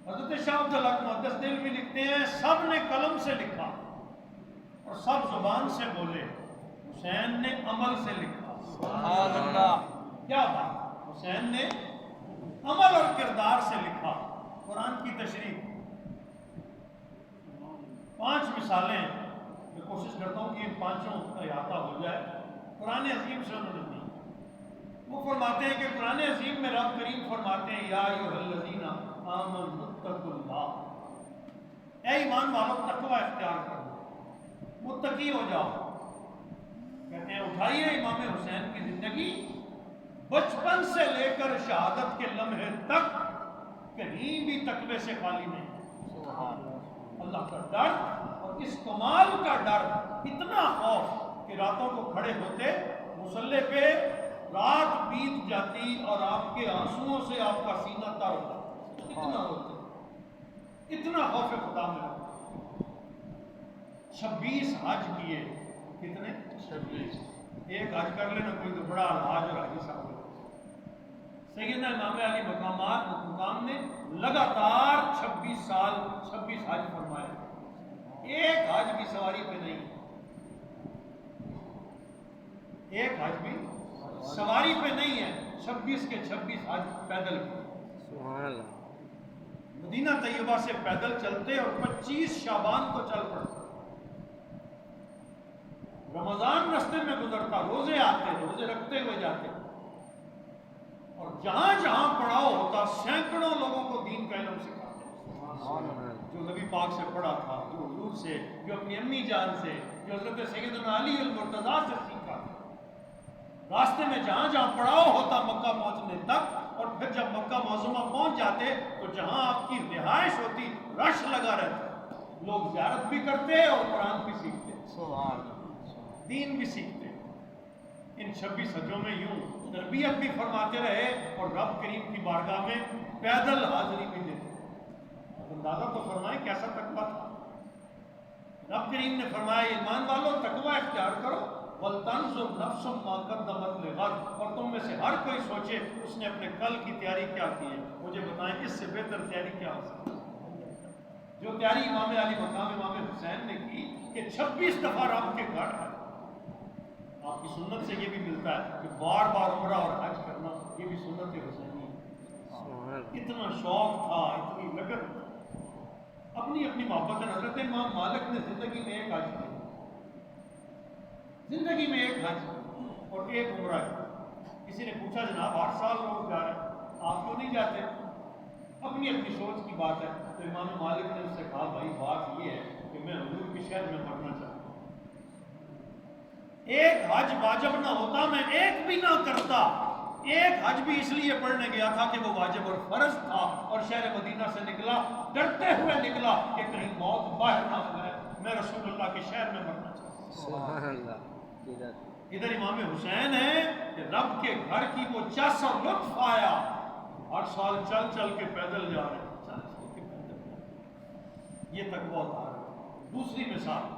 حضرت شاہ عبد الحق محدث دہلوی لکھتے ہیں سب نے قلم سے لکھا اور سب زبان سے بولے، حسین نے عمل سے لکھا۔ سبحان اللہ، کیا بات، حسین نے عمل اور کردار سے لکھا۔ قرآن کی تشریح 5 مثالیں میں کوشش کرتا ہوں کہ ان 5 کا احاطہ ہو جائے۔ قرآن عظیم سے انہوں نے دی، وہ فرماتے ہیں کہ قرآن عظیم میں رب کریم فرماتے ہیں یا ایھا الذین آمنوا اتقوا اللہ، اے ایمان والو تقوی اختیار کرو، متقی ہو جاؤ۔ کہتے ہیں اٹھائیے امام حسین کی زندگی بچپن سے لے کر شہادت کے لمحے تک کہیں بھی تقوی سے خالی نہیں۔ اللہ کا ڈر اور اس کمال کا ڈر، اتنا خوف کہ راتوں کو کھڑے ہوتے مصلح پہ، رات بیت جاتی اور آپ کے آنسوؤں سے آپ کا سینہ تر ہوتا، اتنا ہوتے، اتنا خوف خدا میں ہوتا۔ 26 حج کیے، کتنے؟ 26۔ ایک حج کر لینا کوئی تو بڑا الحاج اور حاجی صاحب ہے۔ سیدنا امام علی مقام نے لگاتار 26 سال 26 حج فرمائے، ایک حج بھی سواری پہ نہیں، ایک حج بھی سواری پہ نہیں ہے، 26 کے 26 حج پیدل کی۔ سبحان اللہ، مدینہ طیبہ سے پیدل چلتے اور 25 شعبان کو چل پڑتے، رمضان رستے میں گزرتا، روزے آتے، روزے رکھتے ہوئے جاتے، اور جہاں جہاں پڑاؤ ہوتا سینکڑوں لوگوں کو دین کا علم سکھاتے، جو نبی پاک سے پڑھا تھا، جو حضور سے، جو اپنی امی جان سے، جو حضرت سیدنا علی المرتضیٰ سے سیکھا۔ راستے میں جہاں جہاں پڑاؤ ہوتا مکہ پہنچنے تک، اور پھر جب مکہ معظمہ پہنچ جاتے تو جہاں آپ کی رہائش ہوتی رش لگا رہتا، لوگ زیارت بھی کرتے اور قرآن بھی سیکھتے، دین بھی سیکھتے۔ ان 26 حجوں میں یوں تربیت بھی فرماتے رہے اور رب کریم کی بارگاہ میں پیدل حاضری بھی دیتے۔ اب اندازہ تو فرمائیں کیسا تقویٰ تھا۔ رب کریم نے فرمایا ایمان والو تقویٰ اختیار کرو، وَلْتَنْظُرْ نَفْسٌ مَا قَدَّمَتْ لِغَدٍ، اور تم میں سے ہر کوئی سوچے اس نے اپنے کل کی تیاری کیا کی ہے۔ مجھے بتائیں اس سے بہتر تیاری کیا ہو سکتی ہے؟ جو تیاری امام علی مقام امام حسین نے کی کہ 26 دفعہ رب کے گھر آئے۔ آپ کی سنت سے یہ بھی ملتا ہے کہ بار بار عمرہ اور حج کرنا، یہ بھی سنت حسینی ہے۔ اتنا شوق تھا، اتنی لگن، اپنی اپنی محبت۔ حضرت امام مالک نے زندگی میں ایک حج کی، زندگی میں ایک حج اور ایک عمرہ ہے۔ کسی نے پوچھا جناب 8 سال لوگ جا رہے ہیں، آپ کیوں نہیں جاتے؟ اپنی اپنی سوچ کی بات ہے۔ تو امام مالک نے اس سے کہا بھائی بات یہ ہے کہ میں حضور کے شہر میں مرنا چاہتا ہوں، ایک حج واجب نہ ہوتا میں ایک بھی نہ کرتا، ایک حج بھی اس لیے پڑھنے گیا تھا کہ وہ واجب اور فرض تھا، اور شہر مدینہ سے نکلا ڈرتے ہوئے نکلا کہ کہیں موت باہر نہ ہو جائے، میں رسول اللہ کے شہر میں مرنا چاہتا ہوں۔ سبحان اللہ۔ ادھر امام حسین ہے کہ رب کے گھر کی وہ چس اور لطف آیا، 8 سال چل چل کے پیدل جا رہے ہیں، چل چل کے پیدل جا رہے ہیں، یہ تقویٰ تھا۔ دوسری مثال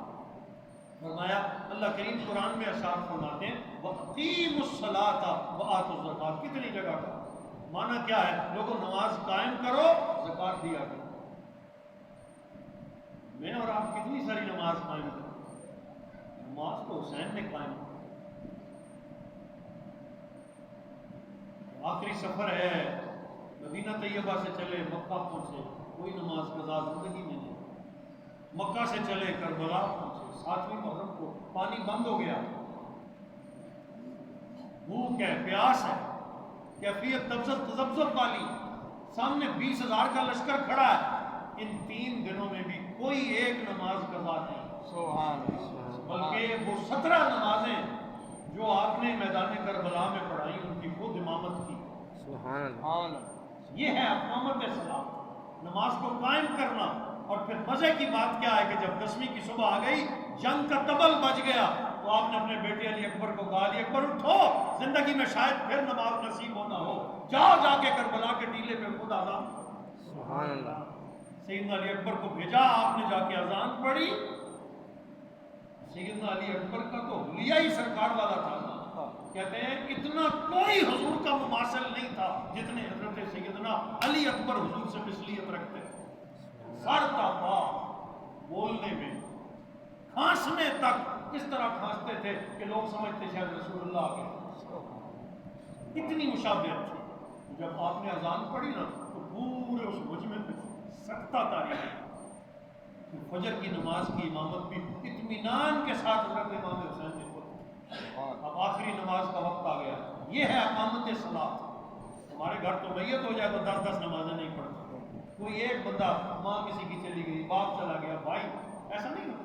فرمایا اللہ کریم قرآن میں ارشاد فرماتے ہیں وَأَقِیمُوا الصَّلَاةَ وَآتُوا الزَّکَاةَ، کتنی جگہ کا معنی کیا ہے؟ لوگوں نماز قائم کرو، زکوٰۃ دیا کرو۔ میں اور آپ کتنی ساری نماز قائم کریں، نماز تو حسین نے قائم کی۔ آخری سفر ہے، مدینہ طیبہ سے چلے مکہ پہنچے، کوئی نماز قضا زندگی میں نہیں، مکہ سے چلے کربلا پہنچے، 7ویں محرم کو پانی بند ہو گیا، بھوک ہے، پیاس ہے، کیفیت تذبذب والی، سامنے 20,000 کا لشکر کھڑا ہے، ان 3 دنوں میں بھی کوئی ایک نماز قضا نہیں، بلکہ وہ 17 نمازیں جو آپ نے میدان کربلا میں پڑھائی ان کی خود امامت کی۔ سبحان اللہ، یہ ہے اقامت صلاۃ، نماز کو قائم کرنا۔ اور پھر مزے کی بات کیا ہے کہ جب 10ویں کی صبح آ گئی، جنگ کا طبل بج گیا، تو آپ نے اپنے بیٹے علی اکبر کو کہا علی اکبر اٹھو، زندگی میں شاید پھر نماز نصیب ہونا ہو، جاؤ جا کے کربلا کے ٹیلے پہ خود اذان۔ سبحان اللہ، سیدنا علی اکبر کو بھیجا، آپ نے جا کے اذان پڑھی۔ سیدنا علی اکبر کا تو حلیہ ہی سرکار والا تھا، کہتے ہیں اتنا کوئی حضور کا مماثل نہیں تھا جتنے حضرت سیدنا علی اکبر حضور سے مثلیت رکھتے تھے۔ سر تا پا بولنے میں، کھانسنے تک اس طرح کھانستے تھے کہ لوگ سمجھتے شاید رسول اللہ کے اتنی مشابہت تھی۔ جب آپ نے اذان پڑھی نا تو پورے اس مجمع میں سکتہ طاری ہے۔ فجر کی نماز کی امامت بھی اطمینان کے ساتھ حضرت امام حسین نے پڑھی۔ اب آخری نماز کا وقت آ گیا، یہ ہے اقامت صلاۃ۔ ہمارے گھر تو میت ہو جائے تو 10 نمازیں نہیں پڑھتا، کوئی ایک بندہ، ماں کسی کی چلی گئی، باپ چلا گیا، بھائی، ایسا نہیں ہوتا۔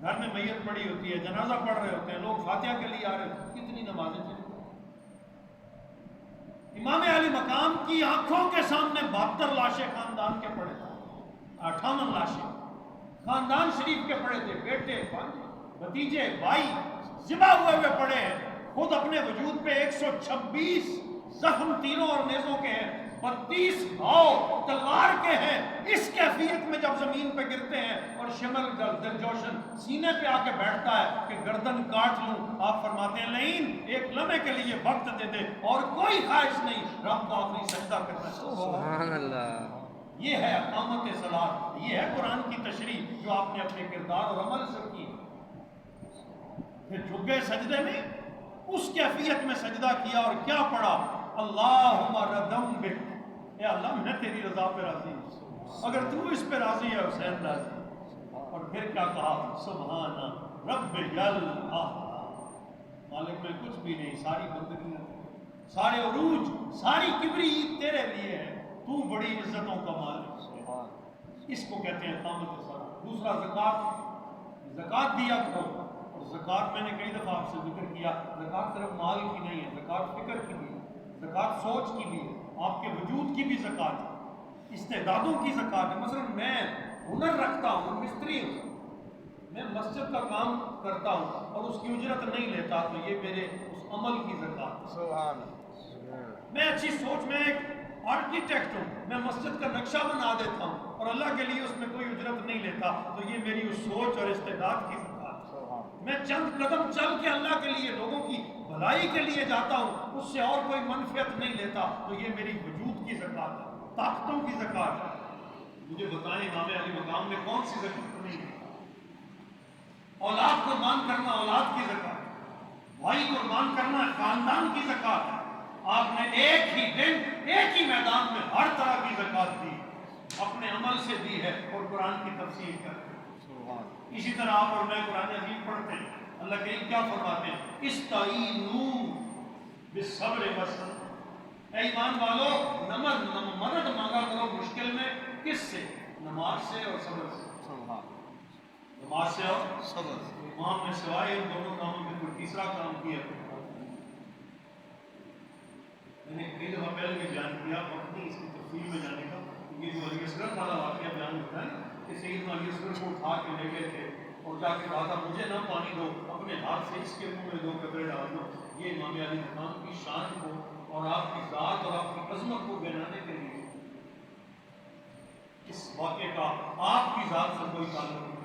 گھر میں میت پڑی ہوتی ہے، جنازہ پڑھ رہے ہوتے ہیں، لوگ فاتحہ کے لیے آ رہے ہوتے ہیں، کتنی نمازیں چلی۔ امام علی مقام کی آنکھوں کے سامنے 72 لاشیں خاندان کے پڑے تھے، 58 لاشیں خاندان شریف کے پڑے تھے، بیٹے، بھتیجے، بھائی ذبح ہوئے پڑے ہیں۔ خود اپنے وجود پہ 126 زخم تیروں اور نیزوں کے ہیں، 32 گھاؤ تلوار کے ہیں۔ اس کیفیت میں جب زمین پہ گرتے ہیں اور شمل دلجوشن سینے پہ آ کے بیٹھتا ہے کہ گردن کاٹ لوں، آپ فرماتے ہیں نہیں، ایک لمحے کے لیے وقت دے دے اور کوئی خواہش نہیں، رب کو آخری سجدہ کرنا ہے۔ سبحان اللہ، یہ ہے اقامت صلاۃ، یہ ہے قرآن کی تشریح جو آپ نے اپنے کردار اور عمل سے کی۔ پھر جھک گئے سجدے میں، اس کیفیت میں سجدہ کیا اور کیا پڑھا؟ اللہم ردم بک، اے اللہ میں تیری رضا پہ راضی ہوں، اگر تو اس پہ راضی ہے حسین راضی۔ اور پھر کیا کہا؟ سبحان رب یلہ، مالک میں کچھ بھی نہیں، ساری بندگی، سارے عروج، ساری کبریت تیرے لیے ہے، تو بڑی عزتوں کا مالک۔ اس کو کہتے ہیں اقامت صلاۃ۔ دوسرا زکوٰۃ، زکوٰۃ دیا کرو۔ اور زکوٰۃ میں نے کئی دفعہ آپ سے ذکر کیا، زکوٰۃ صرف مال کی نہیں ہے، زکوٰۃ فکر کی بھی ہے، زکوٰۃ سوچ کی بھی ہے، آپ کے وجود کی بھی زکوٰۃ ہے، استعدادوں کی زکوٰۃ ہے۔ مثلا میں ہنر رکھتا ہوں، مستری ہوں، میں مسجد کا کام کرتا ہوں اور اس کی اجرت نہیں لیتا، تو یہ میرے اس عمل کی زکوٰۃ ہے۔ میں اچھی سوچ، میں ایک آرکیٹیکٹ ہوں، میں مسجد کا نقشہ بنا دیتا ہوں اور اللہ کے لیے اس میں کوئی اجرت نہیں لیتا، تو یہ میری اس سوچ اور استعداد کی زکوٰۃ ہے۔ میں چند قدم چل کے اللہ کے لیے، لوگوں کی بھلائی کے لیے جاتا ہوں، اس سے اور کوئی منفعت نہیں لیتا، تو یہ میری وجود کی زکوٰۃ ہے، طاقتوں کی زکوٰۃ ہے۔ مجھے بتائیں امام علی مقام میں کون سی زکوٰۃ نہیں ہے؟ اولاد قربان کرنا اولاد کی زکوٰۃ ہے، بھائی قربان کرنا خاندان کی زکوٰۃ ہے۔ آپ نے ایک ہی دن ایک ہی میدان میں ہر طرح کی زکوٰۃ دی، اپنے عمل سے دی ہے اور قرآن کی تفسیر کر کے۔ اسی طرح آپ اور میں قرآن عظیم پڑھتے ہیں، اللہ کریم کیا فرماتے ہیں؟ استعینوا بالصبر والصلاۃ، اے ایمان والو مدد مانگا کرو مشکل میں، کس سے؟ نماز سے اور صبر سے۔ نماز سے اور صبر سے۔ امام نے سوائے ان دونوں کاموں میں کوئی تیسرا کام کیا؟ میں نے کئی دفعہ پہلے بھی بیان کیا، وقت نہیں اس کی تفصیل میں جانے کا۔ یہ جو علی اصغر والا واقعہ بیان ہوتا ہے کہ سیدنا علی اصغر کو اٹھا کے لے گئے تھے اور جا کے کہا تھا مجھے نہ پانی دو، اپنے ہاتھ سے اس کے منہ میں 2 قطرے ڈال دو۔ یہ امام علی مقام کی شان کو اور آپ کی ذات اور آپ کی عظمت کو بنانے کے لیے اس واقعے کا آپ کی ذات سے کوئی تعلق نہیں۔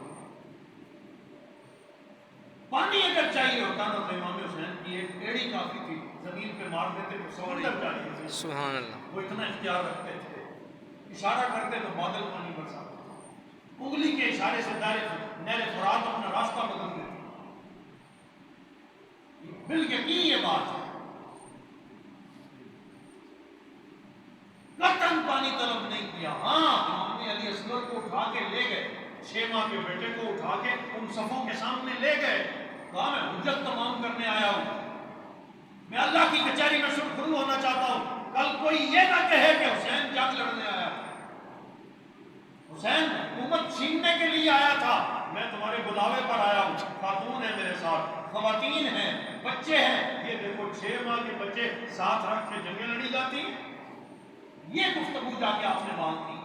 پانی اگر چاہیے ہوتا نا تو امام حسین کی ایک ایڑی کافی تھی، زمین پہ مار دیتے تو سمندر چاہیے تھے۔ سبحان اللہ، وہ اتنا اختیار رکھتے تھے، اشارہ کرتے تو بادل پانی برساتے، انگلی کے اشارے سے نہر فرات اپنا راستہ بدل دیتے۔ بالیقین یہ بات ہے، قطعاً پانی طلب نہیں کیا۔ ہاں امام علی اصغر کو اٹھا کے لے گئے، 6 ماہ کے بیٹے کو اٹھا کے ان صفوں کے سامنے لے گئے، کہا میں حجت تمام کرنے آیا ہوں، میں اللہ کی کچہری میں سرخرو ہونا چاہتا ہوں، کل کوئی یہ نہ کہے کہ حسین جنگ لڑنے آیا، حسین حکومت چھیننے کے لیے آیا تھا، میں تمہارے بلاوے پر آیا ہوں، خاتون ہیں میرے ساتھ، خواتین ہیں، بچے ہیں، یہ دیکھو 6 ماہ کے بچے ساتھ رکھ کے جنگیں لڑی جاتی، یہ گفتگو جا کے آپ نے باندھ دی،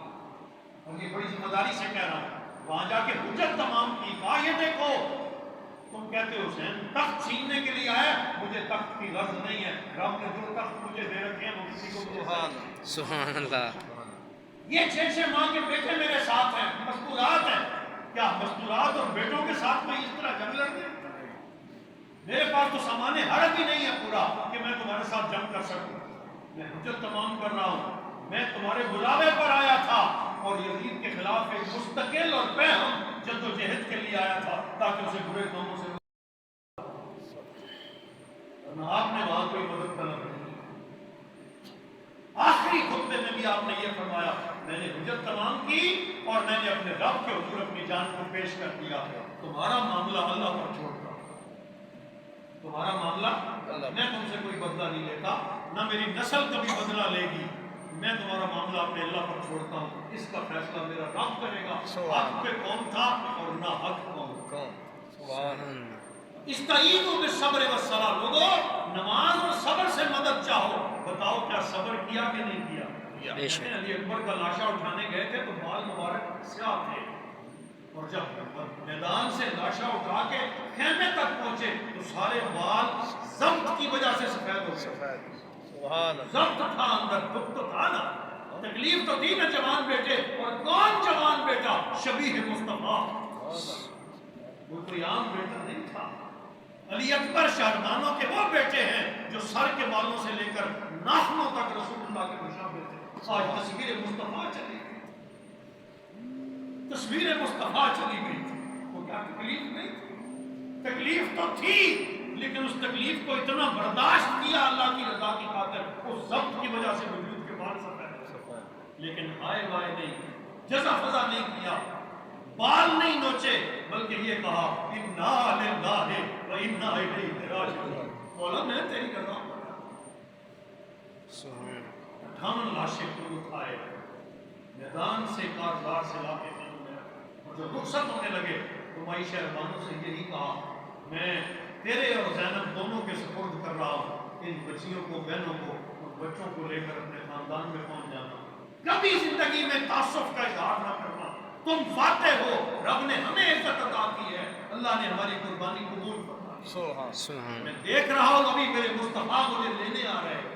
اور یہ بڑی ذمہ داری سے کہہ رہا ہوں، وہاں جا کے حجت تمام کی، کہا یہ دیکھو تم کہتے ہو حسین تخت چھیننے کے لیے آیا، مجھے تخت کی غرض نہیں ہے، رب نے جو تخت مجھے دے رکھے ہیں وہ کسی کو مجھے سبحان اللہ، یہ 6 ماہ کے بیٹے میرے ساتھ ہیں، مستورات ہیں، کیا مستورات اور بیٹوں کے ساتھ میں اس طرح جنگ لڑتے؟ میرے پاس تو سامان حرب ہی نہیں ہے پورا کہ میں تمہارے ساتھ جنگ کر سکوں، میں حجت تمام کر رہا ہوں، میں تمہارے بلاوے پر آیا تھا، اور یزید کے خلاف ایک مستقل اور بہم جدوجہد کے لیے آیا تھا تاکہ اسے برے کاموں سے آپ نے وہاں کوئی مدد طلب نہیں. آخری خطبے میں بھی آپ نے یہ فرمایا میں نے حجت تمام کی اور میں نے اپنے رب کے حضور اپنی جان کو پیش کر دیا. تمہارا معاملہ اللہ پر چھوڑتا ہوں. تمہارا معاملہ میں تم سے کوئی بدلہ نہیں لیتا نہ میری نسل کبھی بدلہ لے گی. میں تمہارا معاملہ اپنے اللہ پر چھوڑتا ہوں. اس کا فیصلہ میرا رب کرے گا حق پہ کون تھا اور نہ حق کون. استعینوا بالصبر والصلاۃ. لوگوں نماز اور صبر سے مدد چاہو. بتاؤ کیا صبر کیا کہ نہیں کیا؟ علی اکبر کا لاشا اٹھانے گئے تھے تو بال مبارک سیاہ تھے اور جب میدان سے لاشا اٹھا کے خیمے تک پہنچے تو سارے بال ضبط کی وجہ سے سفید ہو گئے. ضبط تھا اندر, دکھ تو تھا نا, تکلیف تو تھی نا جوان بیٹے. اور کون جوان بیٹا؟ شبیہ مصطفیٰ. وہ کوئی عام بیٹا نہیں تھا. علی اکبر شاہدانوں کے وہ بیٹے ہیں جو سر کے بالوں سے لے کر ناخنوں تک رسول اللہ کے مشابہ تھے. آج تصویر مصطفیٰ چلی گئی, تصویر مصطفیٰ چلی گئی تھی. وہ کیا تکلیف نہیں تھی؟ تکلیف تو تھی لیکن اس تکلیف کو اتنا برداشت کیا اللہ کی رضا کی خاطر اس ضبط کی وجہ سے وجود کے بعد سفید. لیکن ہائے وائے نہیں, جزا فضا نہیں کیا, بال نہیں نوچے, بلکہ یہ کہا انا للہ و انا الیہ راجعون. مولا میں تیری رضا پر 58 لاشیں کو اٹھائے میدان سے کارزار سے لا کے اور جب رخصت ہونے لگے تو مائی شہربانوں سے یہی کہا میں تیرے اور زینب دونوں کے سپرد کر رہا ہوں. ان بچیوں کو, بہنوں کو, ان بچوں کو لے کر اپنے خاندان میں پہنچ جانا. کبھی زندگی میں تعصب کا اظہار نہ کرنا. تم فاتح ہو, رب نے ہمیں عزت عطا کی ہے, اللہ نے ہماری قربانی قبول فرمائی. میں دیکھ رہا ہوں ابھی میرے مصطفیٰ مجھے لینے آ رہے ہیں,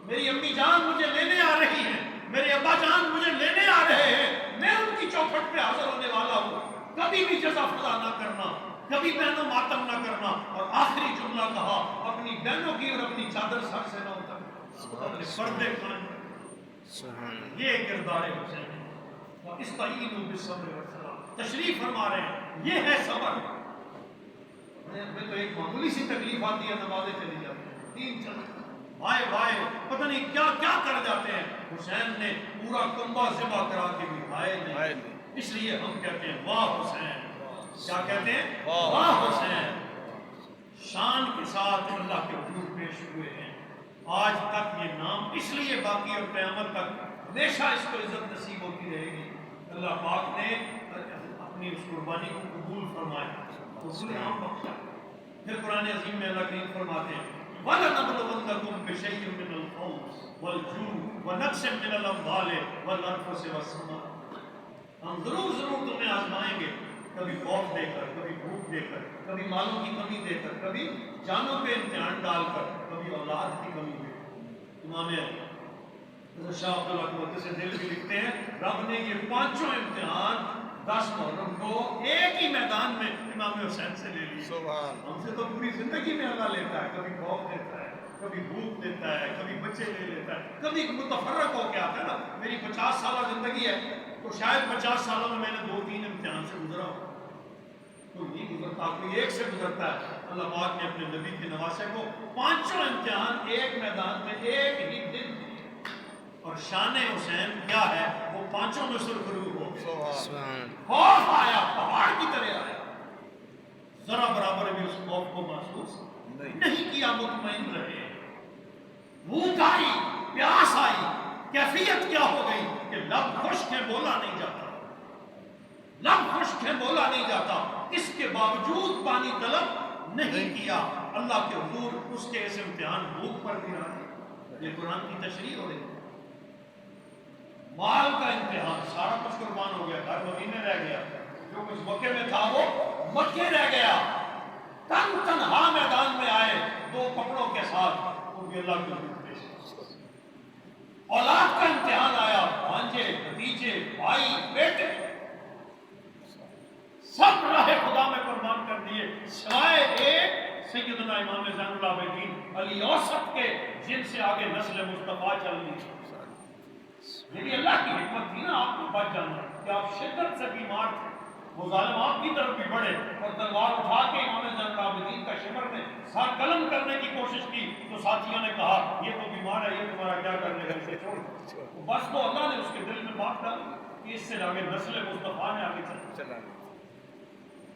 میری امی جان مجھے لینے آ رہی ہیں, میرے ابا جان مجھے لینے آ رہے ہیں. میں ان کی چوکھٹ پہ حاضر ہونے والا ہوں. کبھی بھی جزا فضا نہ کرنا, کبھی بہنوں ماتم نہ کرنا. اور آخری جملہ کہا اپنی بہنوں کی اور اپنی چادر سر سے نہ اترنا, اپنے پردے قائم کرنا. یہ کردار حسین ہے. استعینوا بالصبر والصلاۃ. تشریف فرما رہے ہیں یہ ہے صبر. ہمیں تو ایک معمولی سی تکلیف آتی ہے, نمازیں چلی جاتی ہیں, 3 چل بھائی بھائی پتہ نہیں کیا کیا کر جاتے ہیں. حسین نے پورا کنبہ ذبح کرا کے بھی بھائے نہیں. اس لیے ہم کہتے ہیں واہ حسین. کیا کہتے ہیں؟ واہ حسین. شان کے ساتھ اللہ کے حضور پیش ہوئے ہیں. آج تک یہ نام اس لیے باقی اور قیامت تک ہمیشہ اس کو عزت نصیب ہوتی رہے گی. اللہ پاک نے اپنی اس قربانی کو قبول فرمایا, قبول عام بخشا. پھر قرآن عظیم میں اللہ کریم فرماتے ہیں وَلَنَبْلُوَنَّكُمْ بِشَيْءٍ مِّنَ الْخَوْفِ وَالْجُوعِ وَنَقْصٍ مِّنَ الْأَمْوَالِ وَالْأَنفُسِ وَالثَّمَرَاتِ. ہم ضرور تمہیں آزمائیں گے, کبھی خوف دے کر, کبھی بھوک دے کر, کبھی مالوں کی کمی دے کر, کبھی جانوں پہ امتحان ڈال کر, کبھی اولاد کی کمی دے کر. امام شاہ عبداللہ سے دل بھی لکھتے ہیں رب نے یہ 5 امتحان 10 محرم کو ایک ہی میدان میں امام حسین سے لے لی. ہم سے تو پوری زندگی میں اللہ لیتا ہے, کبھی خوف دیتا ہے, کبھی بھوک دیتا ہے, کبھی بچے لے لیتا ہے, کبھی متفرق ہو کے آتا ہے نا. میری 50 سالہ زندگی ہے تو شاید 50 سالوں میں نے 2-3 امتحان سے گزرا ہوں. کوئی نہیں گزرتا, کوئی ایک سے گزرتا ہے. اللہ پاک نے اپنے نبی کے نواسے کو 5 امتحان ایک میدان میں ایک ہی دن. اور شان حسین کیا ہے, وہ 5 میں سرخرو ہو گئے. خوف آیا, پہاڑ کی طرح آیا, ذرا برابر بھی اس خوف کو محسوس نہیں کیا. مطمئن رہے. بھوک آئی, پیاس آئی, کیفیت کیا ہو گئی کہ لب خشک ہے بولا نہیں جاتا, لب خشک ہے بولا نہیں جاتا. اس کے باوجود پانی طلب نہیں کیا. اللہ کے حضور اس کے ایسے امتحان بھوک پر بھی رہے. یہ قرآن کی تشریح ہو رہی ہے. مال کا امتحان, سارا کچھ قربان ہو گیا, گھر مدینے رہ گیا, جو کچھ مکے میں تھا وہ مکے رہ گیا. تنہا میدان میں آئے 2 کپڑوں کے ساتھ, وہ بھی اللہ کے حضور پیش. اولاد کا امتحان آیا, بھانجے, بھتیجے, بھائی, بیٹے, سب راہ خدا میں قربان کر دیے سوائے ایک سیدنا امام زین العابدین علی اوسط کے, جن سے آگے نسل مصطفیٰ چل رہی. یہ بھی اللہ کی حکمت تھی نا. آپ آپ کو بچ جانا کہ آپ شدت سے بیمار تھے، وہ ظالم آپ کی طرف بھی بڑھے اور تلوار اٹھا کے امام زین العابدین کا شمر نے سر قلم کرنے کی کوشش کی، تو ساتھیوں نے کہا یہ تو بیمار ہے، یہ تمہارا کیا کرنے کا، اسے چھوڑ دو۔ بس تو اللہ نے اس کے دل میں بات ڈالی کہ اس سے آگے نسل مصطفیٰ نے آگے چلا۔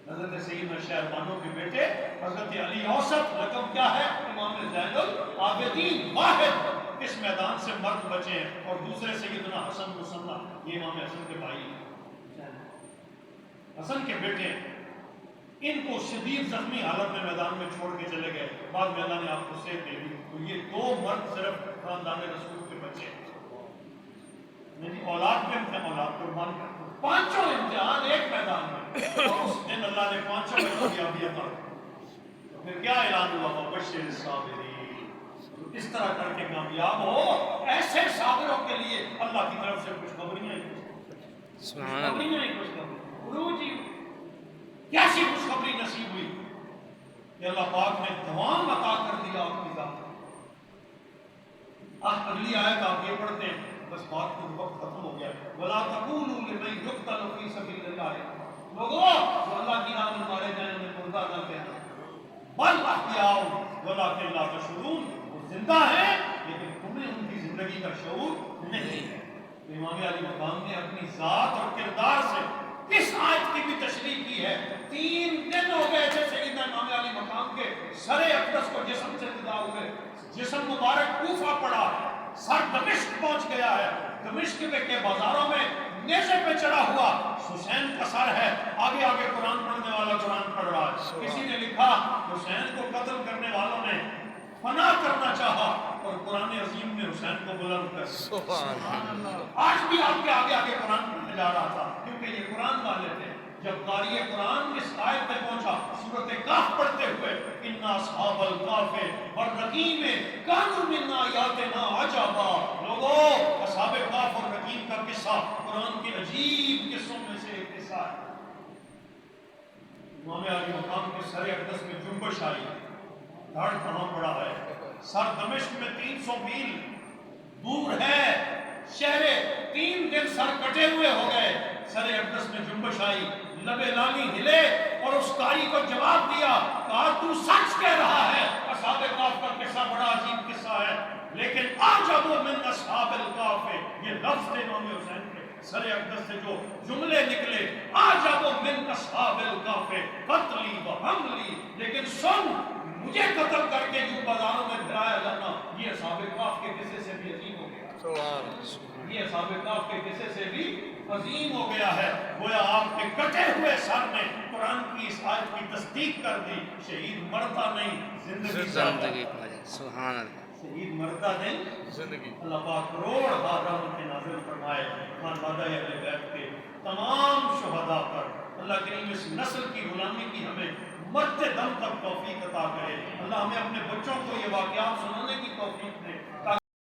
حضرت سیدنا شہربانوں کے بیٹے حضرت علی اوسط، رقم کیا ہے؟ امام زین العابدین واحد اس میدان سے مرد بچے ہیں، اور دوسرے سیدنا حسن مصنع، یہ امام حسن کے بھائی ہیں، حسن کے بیٹے ہیں۔ ان کو شدید زخمی حالت میں میدان میں چھوڑ کے چلے گئے، بعد میں اللہ نے آپ کو صحت دے دی، تو یہ دو مرد صرف خاندان رسول کے بچے ہیں، یعنی اولاد میں تھے، اولاد قربان کر پانچوں امتحان ایک میدان میں، اور اس دن اللہ نے پانچوں میں کامیابی عطا کی۔ پھر کیا اعلان ہوا؟ وبشر الصابرین، اس طرح کر کے کامیاب ہو، ایسے صابروں کے لیے اللہ کی طرف سے خوشخبریاں ہی خوشخبریاں ہی خوشخبری، عروج ہی کیسی خوشخبری نصیب ہوئی کہ اللہ پاک نے دوام عطا کر دیا آپ کی ذات۔ اگلی آیت آپ یہ پڑھتے ہیں، بس بات کو وقت ختم ہو گیا۔ وَلَا تَقُولُوا لِمَن يُقْتَلُ فِي سَبِيلِ اللَّهِ، لوگوں جو اللہ کی راہ میں مارے جائیں انہیں مردہ نہ کہنا، بل احیاء وَلَٰكِن لَّا تَشْعُرُونَ، وہ زندہ ہیں لیکن تمہیں ان کی زندگی کا شعور نہیں ہے۔ امام علی مقام نے اپنی ذات اور کردار سے اس آیت کی بھی تشریح کی ہے۔ 3 دن ہو گئے تھے سیدنا امام علی مقام کے سر اقدس کو جسم سے جدا ہوئے، جسم مبارک کوفہ پڑا ہے، سر دمشق پہنچ گیا ہے، دمشق کے بازاروں میں نیزے پہ چڑھا ہوا حسین کا سر ہے، آگے آگے قرآن پڑھنے والا قرآن پڑھ رہا ہے۔ کسی نے لکھا حسین کو قتل کرنے والوں نے فنا کرنا چاہا اور قرآن عظیم نے حسین کو بلند کر دیا۔ آج بھی آپ کے آگے آگے قرآن پڑھنے جا رہا تھا کیونکہ یہ قرآن والے تھے۔ جب قاری قرآن اس آیت میں پہنچا سورۃ کہف پڑھتے ہوئے، اِنَّ أَصْحَابَ الْكَهْفِ وَالرَّقِیمِ كَانُوا مِنْ آیَاتِنَا عَجَبًا، لوگوں اصحاب کہف اور رقیم کا قصہ قرآن کے عجیب قصوں میں سے ایک قصہ ہے۔ امام علی مقام کے سر اقدس میں جنبش آئی، دھڑ کہاں پڑا ہے، سر دمشق میں 300 میل دور ہے، شہر 3 دن سر کٹے ہوئے ہو گئے، سر اقدس میں جنبش آئی، لبے لانی ہلے اور اس قاری کو جواب دیا، کہا تو سچ کہہ رہا ہے، اصحاب کہف کا قصہ بڑا عجیب قصہ ہے، لیکن اعجب من اصحاب الکہف، یہ لفظ تھے امام حسین کے سر اقدس سے جو جملے نکلے، اعجب من اصحاب الکہف قتلی و حملی، لیکن سن مجھے قتل کر کے جو بازاروں میں پھرایا جانا، یہ اصحاب کہف کے قصے سے بھی عجیب ہو گیا، یہ اصحاب کہف کے قصے سے بھی عظیم ہو گیا ہے۔ گویا آپ کے کٹے ہوئے سر نے قرآن کی اس آیت کی تصدیق کر دی، شہید مرتا نہیں زندگی سبحان اللہ، شہید مرتا نہیں زندگی۔ اللہ پاک کروڑ بار رحمت نازل فرمائے خانوادہ اہل بیت کے تمام شہداء پر۔ اللہ کریم اس نسل کی غلامی کی ہمیں مرتے دم تک توفیق عطا کرے۔ اللہ ہمیں اپنے بچوں کو یہ واقعات سنانے کی توفیق دے۔